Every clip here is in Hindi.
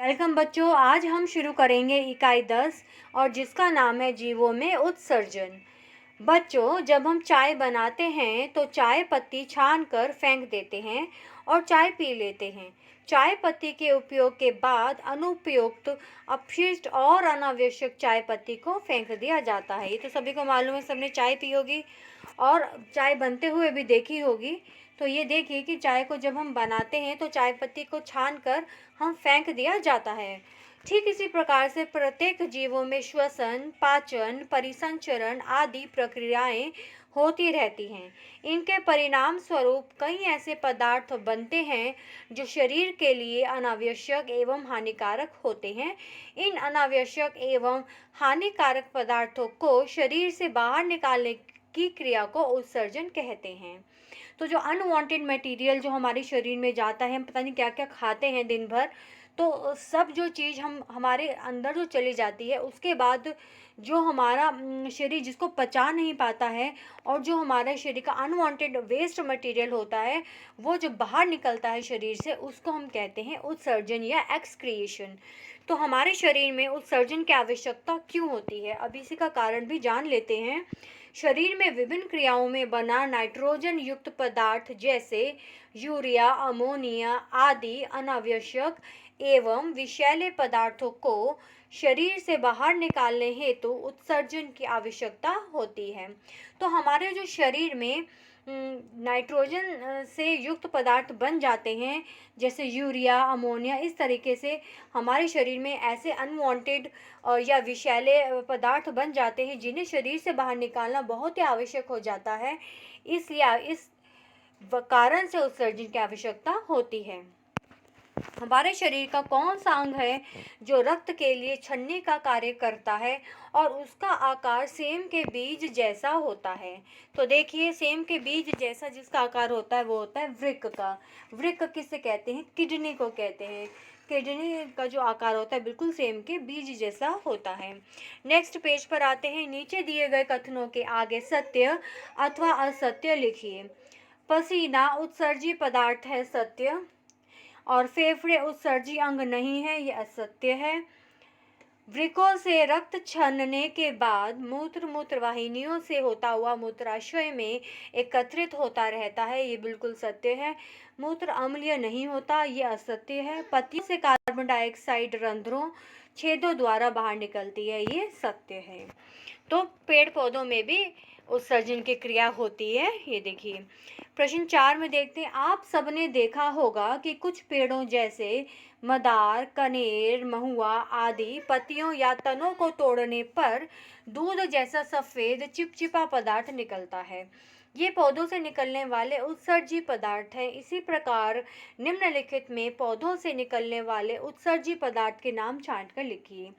वेलकम बच्चों। आज हम शुरू करेंगे इकाई 10 और जिसका नाम है जीवों में उत्सर्जन। बच्चों, जब हम चाय बनाते हैं तो चाय पत्ती छान कर फेंक देते हैं और चाय पी लेते हैं। चाय पत्ती के उपयोग के बाद अनुपयुक्त, अपशिष्ट और अनावश्यक चाय पत्ती को फेंक दिया जाता है। ये तो सभी को मालूम है, सबने चाय पी होगी और चाय बनते हुए भी देखी होगी। तो ये देखिए कि चाय को जब हम बनाते हैं तो चाय पत्ती को छान कर हम फेंक दिया जाता है। ठीक इसी प्रकार से प्रत्येक जीवों में श्वसन, पाचन, परिसंचरण आदि प्रक्रियाएं होती रहती हैं। इनके परिणाम स्वरूप कई ऐसे पदार्थ बनते हैं जो शरीर के लिए अनावश्यक एवं हानिकारक होते हैं। इन अनावश्यक एवं हानिकारक पदार्थों को शरीर से बाहर निकालने की क्रिया को उत्सर्जन कहते हैं। तो जो अनवांटेड मटेरियल जो हमारे शरीर में जाता है, हम पता नहीं क्या क्या खाते हैं दिन भर, तो सब जो चीज़ हम हमारे अंदर जो चली जाती है उसके बाद जो हमारा शरीर जिसको पचा नहीं पाता है और जो हमारे शरीर का अनवांटेड वेस्ट मटेरियल होता है वो जो बाहर निकलता है शरीर से, उसको हम कहते हैं उत्सर्जन या एक्सक्रिएशन। तो हमारे शरीर में उत्सर्जन की आवश्यकता क्यों होती है, अब इसी का कारण भी जान लेते हैं। शरीर में विभिन्न क्रियाओं में बना नाइट्रोजन युक्त पदार्थ जैसे यूरिया, अमोनिया आदि अनावश्यक एवं विषैले पदार्थों को शरीर से बाहर निकालने हेतु उत्सर्जन की आवश्यकता होती है। तो हमारे जो शरीर में नाइट्रोजन से युक्त पदार्थ बन जाते हैं जैसे यूरिया, अमोनिया, इस तरीके से हमारे शरीर में ऐसे अनवांटेड या विषैले पदार्थ बन जाते हैं जिन्हें शरीर से बाहर निकालना बहुत ही आवश्यक हो जाता है। इसलिए इस कारण से उत्सर्जन की आवश्यकता होती है। हमारे शरीर का कौन सा अंग है जो रक्त के लिए छन्नी का कार्य करता है और उसका आकार सेम के बीज जैसा होता है? तो देखिए, सेम के बीज जैसा जिसका आकार होता है वो होता है वृक्क का। वृक्क किसे कहते हैं? किडनी को कहते हैं। किडनी का जो आकार होता है बिल्कुल सेम के बीज जैसा होता है। नेक्स्ट पेज पर आते हैं। नीचे दिए गए कथनों के आगे सत्य अथवा असत्य लिखिए। पसीना उत्सर्जी पदार्थ है, सत्य। और फेफड़े उत्सर्जी अंग नहीं है, यह असत्य है। वृक्कों से रक्त छनने के बाद मूत्रवाहिनियों से होता हुआ मूत्राशय में एकत्रित होता रहता है, ये बिल्कुल सत्य है। मूत्र अम्लीय नहीं होता, ये असत्य है। पत्तियों से कार्बन डाइऑक्साइड रंध्रों, छेदों द्वारा बाहर निकलती है, ये सत्य है। तो पेड़ पौधों में भी उत्सर्जन की क्रिया होती है। ये देखिए प्रश्न 4 में देखते हैं। आप सबने देखा होगा कि कुछ पेड़ों जैसे मदार, कनेर, महुआ आदि पत्तियों या तनों को तोड़ने पर दूध जैसा सफेद चिपचिपा पदार्थ निकलता है। ये पौधों से निकलने वाले उत्सर्जी पदार्थ हैं। इसी प्रकार निम्नलिखित में पौधों से निकलने वाले उत्सर्जी पदार्थ के नाम छांट कर लिखिए।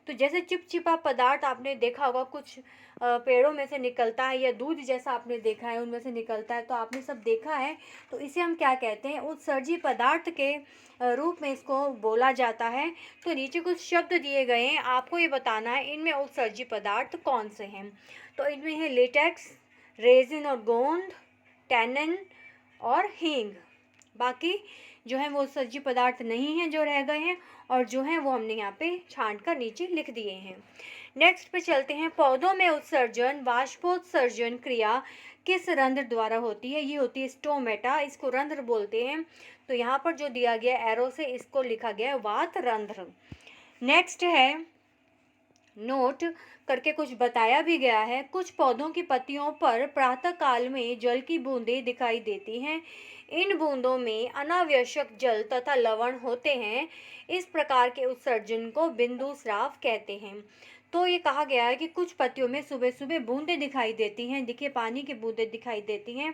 तो जैसे चिपचिपा पदार्थ आपने देखा होगा कुछ पेड़ों में से निकलता है, या दूध जैसा आपने देखा है उनमें से निकलता है, तो आपने सब देखा है। तो इसे हम क्या कहते हैं? उत्सर्जी पदार्थ के रूप में इसको बोला जाता है। तो नीचे कुछ शब्द दिए गए हैं, आपको ये बताना है इनमें उत्सर्जी पदार्थ कौन से हैं। तो इनमें है लेटेक्स, रेजिन और गोंद, टैनिन और हींग। बाकी जो है वो उत्सर्जी पदार्थ नहीं हैं जो रह गए हैं, और जो हैं वो हमने यहाँ पे छांट कर नीचे लिख दिए हैं। नेक्स्ट पे चलते हैं। पौधों में उत्सर्जन वाष्पोत्सर्जन क्रिया किस रंध्र द्वारा होती है? ये होती है स्टोमेटा, इसको रंध्र बोलते हैं। तो यहाँ पर जो दिया गया एरो से इसको लिखा गया है वात रंध्र। नेक्स्ट है, नोट करके कुछ बताया भी गया है। कुछ पौधों की पत्तियों पर प्रातः काल में जल की बूंदें दिखाई देती हैं। इन बूंदों में अनावश्यक जल तथा लवण होते हैं। इस प्रकार के उत्सर्जन को बिंदु स्राव कहते हैं। तो ये कहा गया है कि कुछ पत्तियों में सुबह सुबह बूंदें दिखाई देती हैं। देखिए पानी की बूंदें दिखाई देती हैं।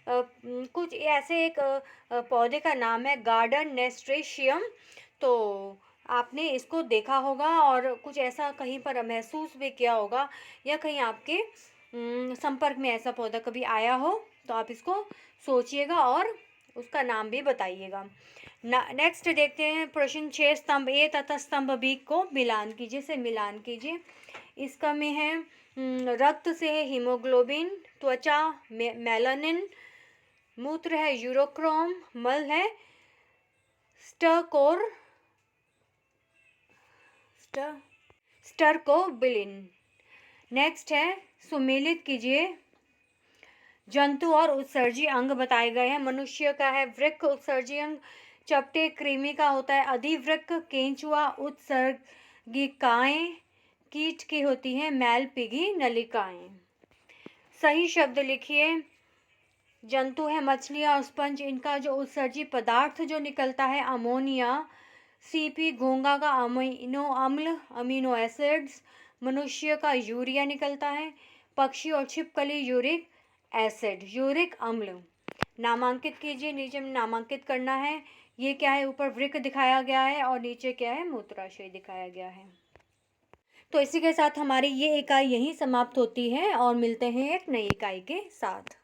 कुछ ऐसे एक पौधे का नाम है गार्डन नेस्ट्रेशियम। तो आपने इसको देखा होगा और कुछ ऐसा कहीं पर महसूस भी किया होगा, या कहीं आपके संपर्क में ऐसा पौधा कभी आया हो, तो आप इसको सोचिएगा और उसका नाम भी बताइएगा। नेक्स्ट देखते हैं प्रश्न 6। स्तंभ ए तथा स्तंभ बी को मिलान कीजिए, से मिलान कीजिए। इसका में है रक्त से है हीमोग्लोबिन, त्वचा मेलानिन, मूत्र है यूरोक्रोम, मल है स्टर्कोर, स्टर्कोबिलिन। नेक्स्ट है, सुमेलित कीजिए। जंतु और उत्सर्जी अंग बताए गए हैं। मनुष्य का है वृक्क उत्सर्जी अंग, चपटे कृमि का होता है अधिवृक्क, केंचुआ उत्सर्गिकाएं, कीट की होती हैं मैलपिगी नलिकाएं। सही शब्द लिखिए। जंतु है मछलियाँ और स्पंज, इनका जो उत्सर्जी पदार्थ जो निकलता है अमोनिया। सीपी घोंघा का अमीनो अम्ल अमीनो एसिड्स। मनुष्य का यूरिया निकलता है। पक्षी और छिपकली यूरिक एसिड यूरिक अम्ल। नामांकित कीजिए, नीचे में नामांकित करना है। ये क्या है, ऊपर वृक्क दिखाया गया है और नीचे क्या है, मूत्राशय दिखाया गया है। तो इसी के साथ हमारी ये इकाई यहीं समाप्त होती है और मिलते हैं एक नई इकाई के साथ।